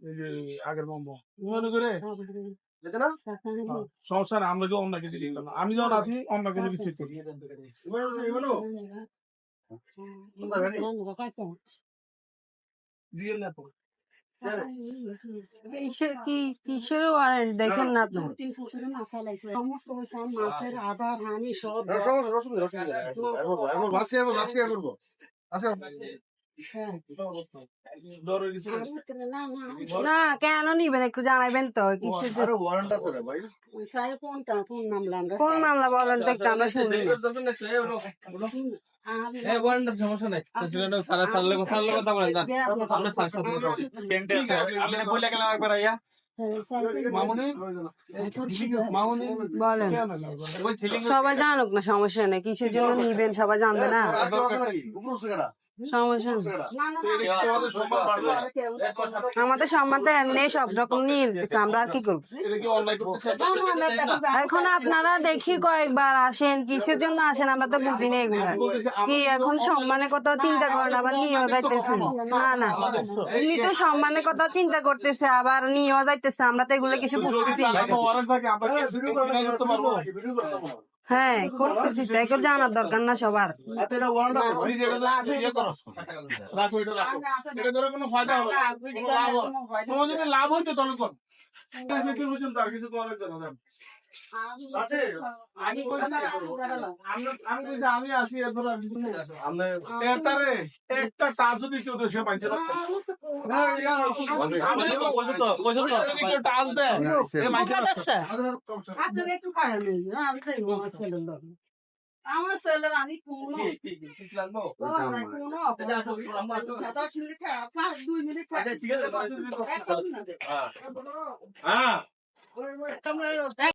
এই যে আগের বম্ব মনে করে সমস্যা নেই, আমরা অন্য কিছু দিতাম না। আমি যখন আছি অন্য কোনো কিছু করি দিয়ে না তো কিসের ওয়ারেন্ট দেখেন না আপনি? মাছের আধার হানি সব না কেন নিবেন একটু জানাবেন তো কিসের কোন মামলা বলেন তো একটু আমরা শুনি না। সমস্যা নাই, কথা বলেন বলেন সবাই জানুক না, সমস্যা নেই। কিসের জন্য নিবেন সবাই জানবে না, সমস্যা নেই। আমাদের সম্মান তো এমনি সব রকম নিয়ে দিতেছে, আমরা আর কি করবো এখন? আপনারা দেখি কয়েকবার আসেন, কিসের জন্য আসেন আমরা তো বুঝি না এগুলা। কি এখন সম্মানের কথা চিন্তা করেন আবার নিয়েও যাইতেছেন? না না, উনি তো সম্মানের কথা চিন্তা করতেছে আবার নিয়েও যাইতেছে, আমরা তো এগুলো কিছু বুঝতেছি না। হ্যাঁ করতেছি তো, এখন জানার দরকার না সবার। লাভ হইতো তাহলে কোন আর কিছু আমি আসি একটা টাচ যদি কেউ দেশে পাইছে টাচ দেয় আমার ছেলের আমি কোনো 2 মিনিট